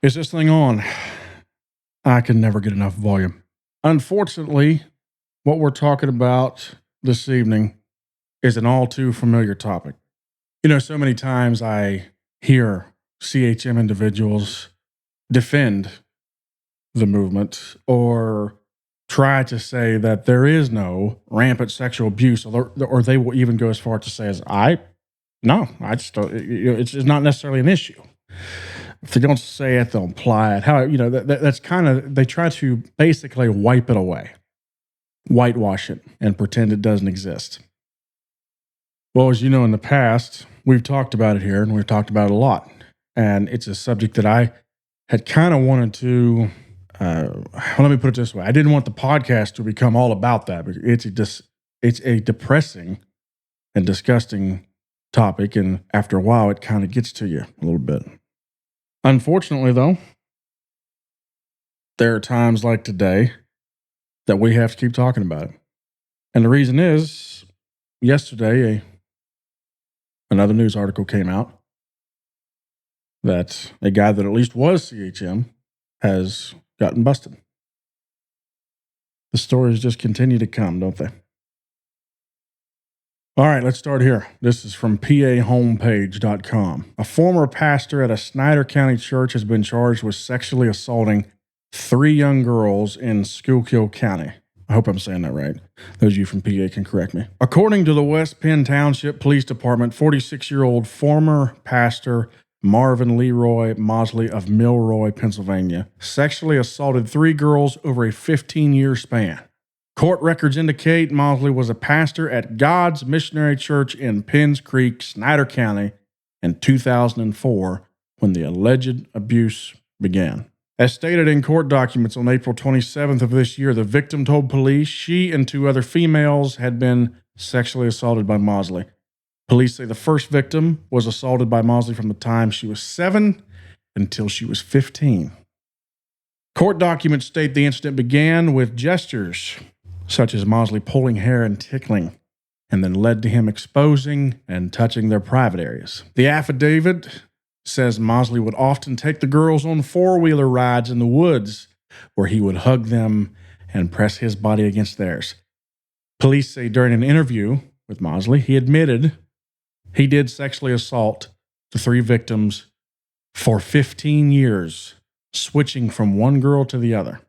Is this thing on? I can never get enough volume. Unfortunately, what we're talking about this evening is an all too familiar topic. So many times I hear CHM individuals defend the movement or try to say that there is no rampant sexual abuse, or they will even go as far to say as I just don't, it's not necessarily an issue. If they don't say it, they'll imply it. That's kind of, they try to basically wipe it away, whitewash it, and pretend it doesn't exist. Well, as you know, in the past, we've talked about it here, and we've talked about it a lot. And it's a subject that I had kind of wanted to, let me put it this way. I didn't want the podcast to become all about that. It's a depressing and disgusting topic, and after a while, it kind of gets to you a little bit. Unfortunately, though, there are times like today that we have to keep talking about it. And the reason is, yesterday, another news article came out that a guy that at least was CHM has gotten busted. The stories just continue to come, don't they? All right, let's start here. This is from pahomepage.com. A former pastor at a Snyder County church has been charged with sexually assaulting 3 young girls in Schuylkill County. I hope I'm saying that right. Those of you from PA can correct me. According to the West Penn Township Police Department, 46-year-old former pastor Marvin Leroy Mosley of Milroy, Pennsylvania, sexually assaulted 3 girls over a 15-year span. Court records indicate Mosley was a pastor at God's Missionary Church in Penns Creek, Snyder County, in 2004 when the alleged abuse began. As stated in court documents on April 27th of this year, the victim told police she and 2 other females had been sexually assaulted by Mosley. Police say the first victim was assaulted by Mosley from the time she was 7 until she was 15. Court documents state the incident began with gestures such as Mosley pulling hair and tickling, and then led to him exposing and touching their private areas. The affidavit says Mosley would often take the girls on 4-wheeler rides in the woods where he would hug them and press his body against theirs. Police say during an interview with Mosley, he admitted he did sexually assault the 3 victims for 15 years, switching from one girl to the other.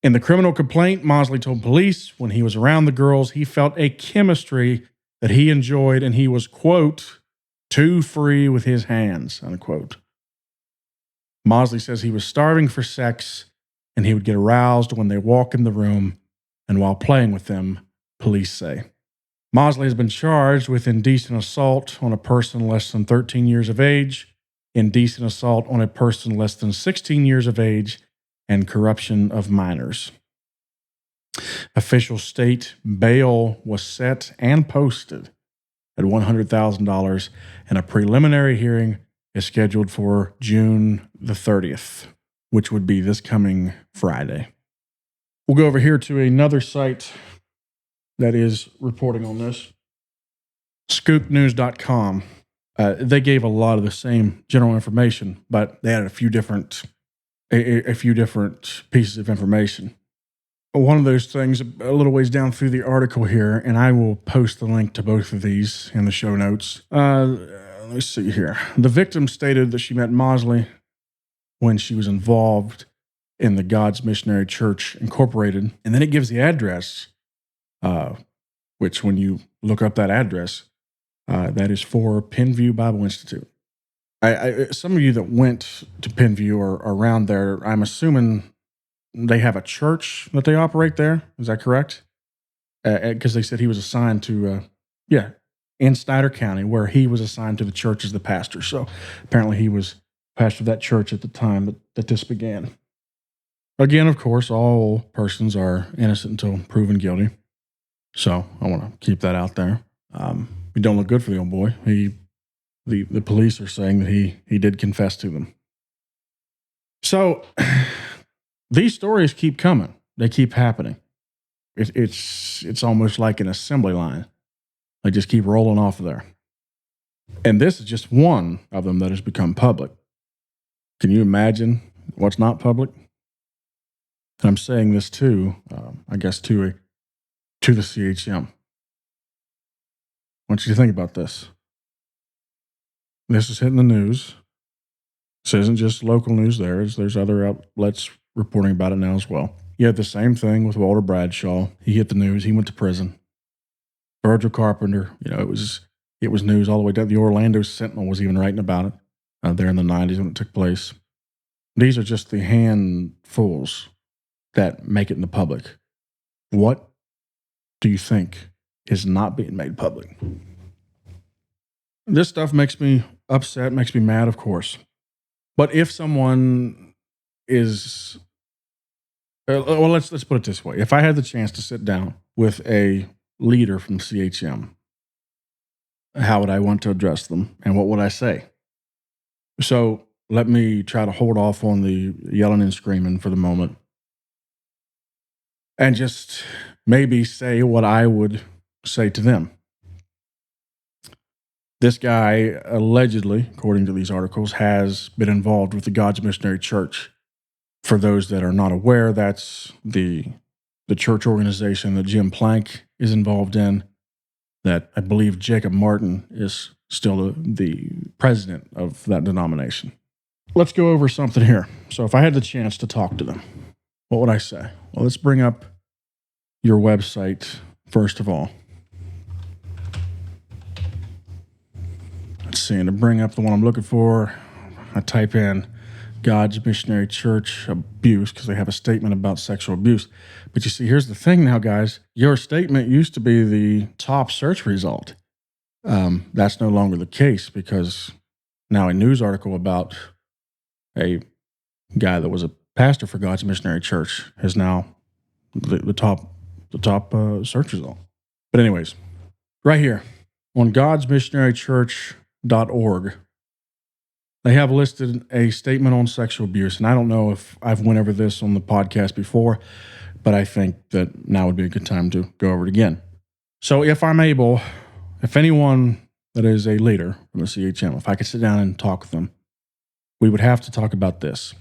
In the criminal complaint, Mosley told police when he was around the girls, he felt a chemistry that he enjoyed and he was, quote, too free with his hands, unquote. Mosley says he was starving for sex and he would get aroused when they walk in the room and while playing with them, police say. Mosley has been charged with indecent assault on a person less than 13 years of age, indecent assault on a person less than 16 years of age, and corruption of minors. Official state bail was set and posted at $100,000, and a preliminary hearing is scheduled for June the 30th, which would be this coming Friday. We'll go over here to another site that is reporting on this, scoopnews.com. They gave a lot of the same general information, but they had a few different pieces of information. One of those things, a little ways down through the article here, and I will post the link to both of these in the show notes. Let's see here. The victim stated that she met Mosley when she was involved in the God's Missionary Church Incorporated, and then it gives the address, which when you look up that address, that is for Penview Bible Institute. Some of you that went to Penview or around there, I'm assuming they have a church that they operate there. Is that correct? Because they said he was assigned to, in Snyder County, where he was assigned to the church as the pastor. So apparently he was pastor of that church at the time that this began. Again, of course, all persons are innocent until proven guilty. So I want to keep that out there. We don't look good for the old boy. The police are saying that he did confess to them. So these stories keep coming. They keep happening. It's almost like an assembly line. They just keep rolling off of there. And this is just one of them that has become public. Can you imagine what's not public? And I'm saying this too, I guess, to the CHM. I want you to think about this. This is hitting the news. This isn't just local news there's other outlets reporting about it now as well. You had the same thing with Walter Bradshaw. He hit the news. He went to prison. Virgil Carpenter, it was news all the way down. The Orlando Sentinel was even writing about it there in the 90s when it took place. These are just the handfuls that make it in the public. What do you think is not being made public? This stuff makes me upset, makes me mad, of course. But if someone is, let's put it this way. If I had the chance to sit down with a leader from CHM, how would I want to address them and what would I say? So let me try to hold off on the yelling and screaming for the moment and just maybe say what I would say to them. This guy allegedly, according to these articles, has been involved with the God's Missionary Church. For those that are not aware, that's the church organization that Jim Plank is involved in, that I believe Jacob Martin is still the president of that denomination. Let's go over something here. So if I had the chance to talk to them, what would I say? Well, let's bring up your website first of all. Let's see, and to bring up the one I'm looking for, I type in God's Missionary Church abuse because they have a statement about sexual abuse. But you see, here's the thing now, guys. Your statement used to be the top search result. That's no longer the case because now a news article about a guy that was a pastor for God's Missionary Church is now the top search result. But anyways, right here on godsmissionarychurch.org, they have listed a statement on sexual abuse. And I don't know if I've went over this on the podcast before, but I think that now would be a good time to go over it again. So if I'm able, if anyone that is a leader from the CHM, if I could sit down and talk with them, we would have to talk about this.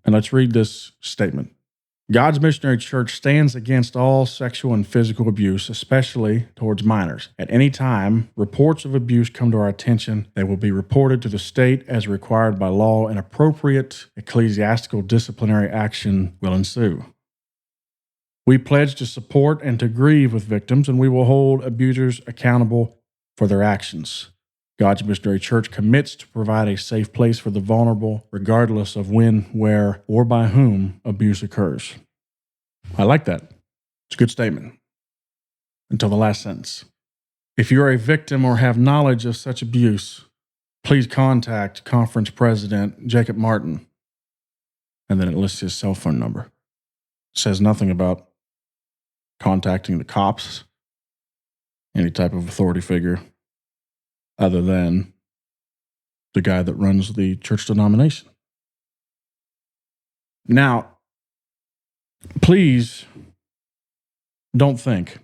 And let's read this statement. God's Missionary Church stands against all sexual and physical abuse, especially towards minors. At any time, reports of abuse come to our attention. They will be reported to the state as required by law, and appropriate ecclesiastical disciplinary action will ensue. We pledge to support and to grieve with victims, and we will hold abusers accountable for their actions. God's Missionary Church commits to provide a safe place for the vulnerable, regardless of when, where, or by whom abuse occurs. I like that. It's a good statement. Until the last sentence. If you are a victim or have knowledge of such abuse, please contact Conference President Jacob Martin. And then it lists his cell phone number. It says nothing about contacting the cops, any type of authority figure, other than the guy that runs the church denomination. Now, please don't think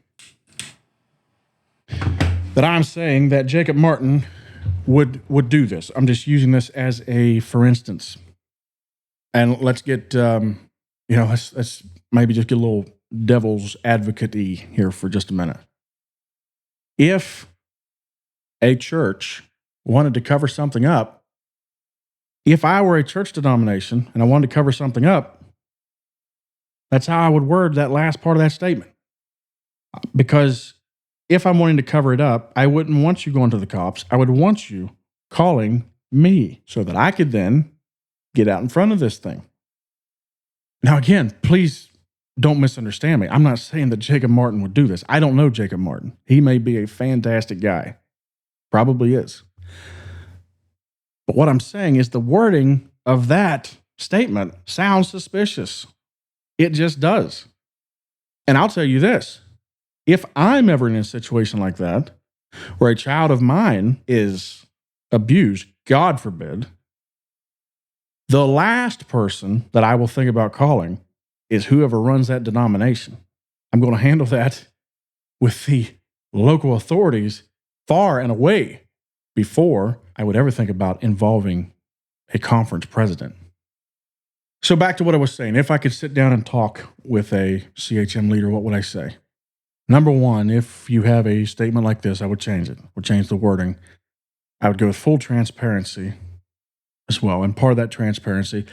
that I'm saying that Jacob Martin would do this. I'm just using this as a for instance. And let's get, let's maybe just get a little devil's advocate-y here for just a minute. If a church wanted to cover something up, if I were a church denomination and I wanted to cover something up, that's how I would word that last part of that statement. Because if I'm wanting to cover it up, I wouldn't want you going to the cops. I would want you calling me so that I could then get out in front of this thing. Now, again, please don't misunderstand me. I'm not saying that Jacob Martin would do this. I don't know Jacob Martin. He may be a fantastic guy. Probably is. But what I'm saying is the wording of that statement sounds suspicious. It just does. And I'll tell you this. If I'm ever in a situation like that, where a child of mine is abused, God forbid, the last person that I will think about calling is whoever runs that denomination. I'm going to handle that with the local authorities far and away before I would ever think about involving a conference president. So back to what I was saying. If I could sit down and talk with a CHM leader, what would I say? Number one, if you have a statement like this, I would change it. I would change the wording. I would go with full transparency as well. And part of that transparency,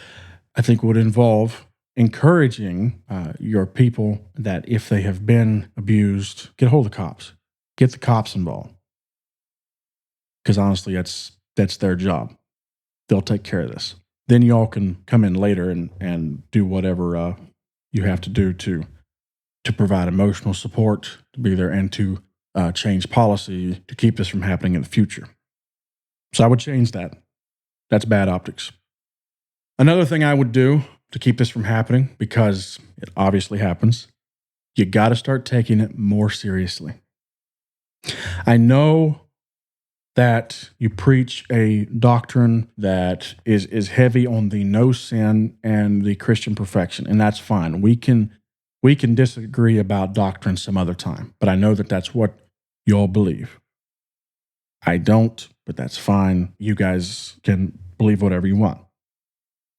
I think, would involve encouraging your people that if they have been abused, get a hold of the cops, get the cops involved. Because honestly, that's their job. They'll take care of this. Then y'all can come in later and do whatever you have to do to provide emotional support, to be there, and to change policy to keep this from happening in the future. So I would change that. That's bad optics. Another thing I would do to keep this from happening, because it obviously happens, you got to start taking it more seriously. I know that you preach a doctrine that is heavy on the no sin and the Christian perfection, and that's fine. We can disagree about doctrine some other time, but I know that that's what you all believe. I don't, but that's fine. You guys can believe whatever you want.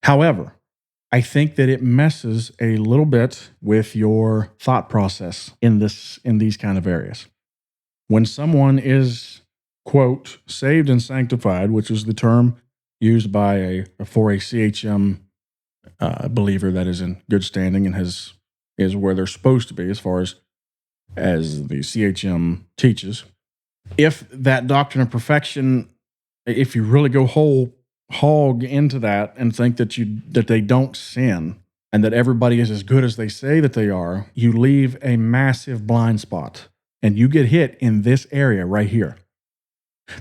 However, I think that it messes a little bit with your thought process in these kind of areas. When someone is, quote, saved and sanctified, which is the term used by for a CHM believer that is in good standing and is where they're supposed to be as far as the CHM teaches. If that doctrine of perfection, if you really go whole hog into that and think that they don't sin and that everybody is as good as they say that they are, you leave a massive blind spot and you get hit in this area right here.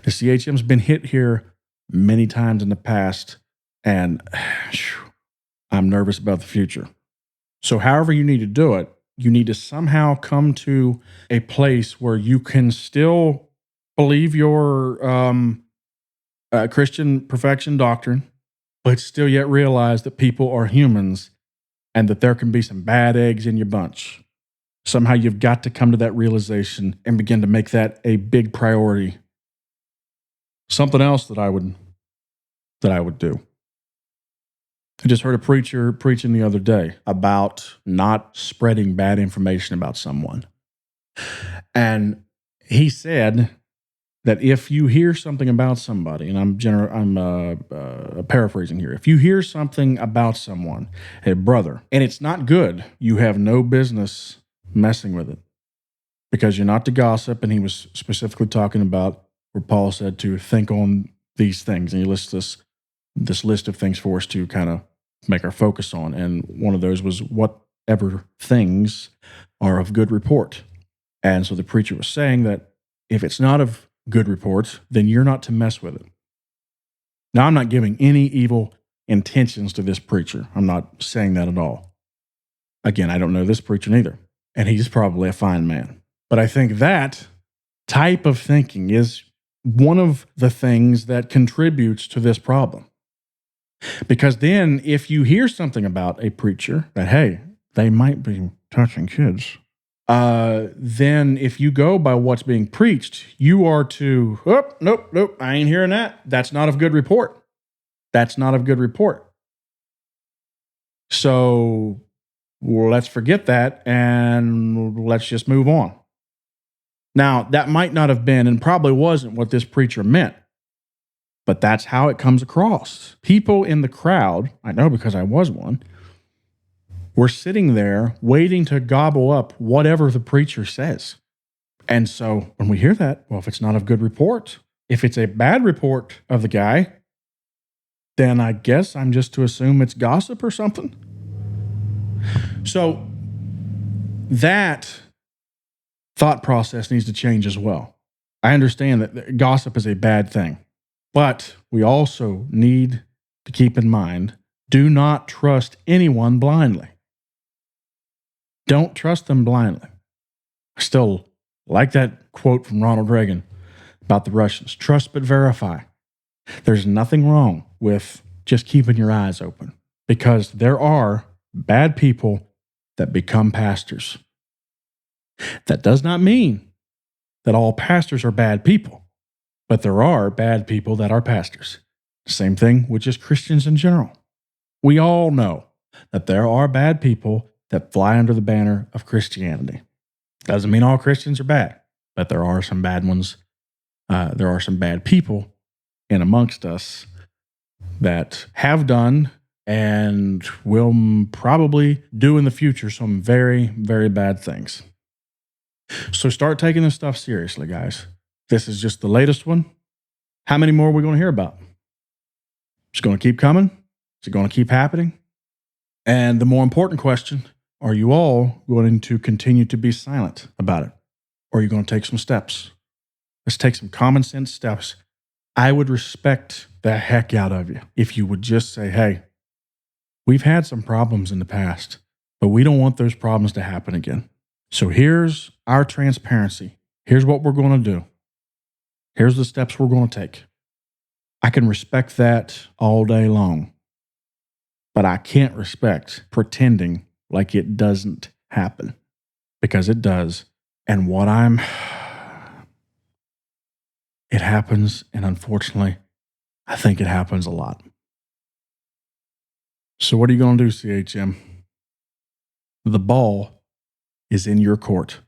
The CHM's been hit here many times in the past, and I'm nervous about the future. So however you need to do it, you need to somehow come to a place where you can still believe your Christian perfection doctrine, but still yet realize that people are humans and that there can be some bad eggs in your bunch. Somehow you've got to come to that realization and begin to make that a big priority. Something else that I would do. I just heard a preacher preaching the other day about not spreading bad information about someone. And he said that if you hear something about somebody, and I'm paraphrasing here, if you hear something about someone, a brother, and it's not good, you have no business messing with it because you're not to gossip. And he was specifically talking about where Paul said to think on these things. And he lists this list of things for us to kind of make our focus on. And one of those was whatever things are of good report. And so the preacher was saying that if it's not of good report, then you're not to mess with it. Now, I'm not giving any evil intentions to this preacher. I'm not saying that at all. Again, I don't know this preacher neither. And he's probably a fine man. But I think that type of thinking is one of the things that contributes to this problem. Because then if you hear something about a preacher that, hey, they might be touching kids, then if you go by what's being preached, you are to, nope, I ain't hearing that. That's not of good report. That's not of good report. So let's forget that and let's just move on. Now, that might not have been and probably wasn't what this preacher meant, but that's how it comes across. People in the crowd, I know because I was one, were sitting there waiting to gobble up whatever the preacher says. And so when we hear that, well, if it's not of good report, if it's a bad report of the guy, then I guess I'm just to assume it's gossip or something. So that thought process needs to change as well. I understand that gossip is a bad thing, but we also need to keep in mind, do not trust anyone blindly. Don't trust them blindly. I still like that quote from Ronald Reagan about the Russians. Trust but verify. There's nothing wrong with just keeping your eyes open because there are bad people that become pastors. That does not mean that all pastors are bad people, but there are bad people that are pastors. Same thing with just Christians in general. We all know that there are bad people that fly under the banner of Christianity. Doesn't mean all Christians are bad, but there are some bad ones. There are some bad people in amongst us that have done and will probably do in the future some very, very bad things. So start taking this stuff seriously, guys. This is just the latest one. How many more are we going to hear about? It's going to keep coming. Is it going to keep happening? And the more important question, are you all going to continue to be silent about it? Or are you going to take some steps? Let's take some common sense steps. I would respect the heck out of you if you would just say, hey, we've had some problems in the past, but we don't want those problems to happen again. So here's our transparency. Here's what we're going to do. Here's the steps we're going to take. I can respect that all day long, but I can't respect pretending like it doesn't happen, because it does. And it happens, and unfortunately, I think it happens a lot. So what are you going to do, CHM? The ball is in your court.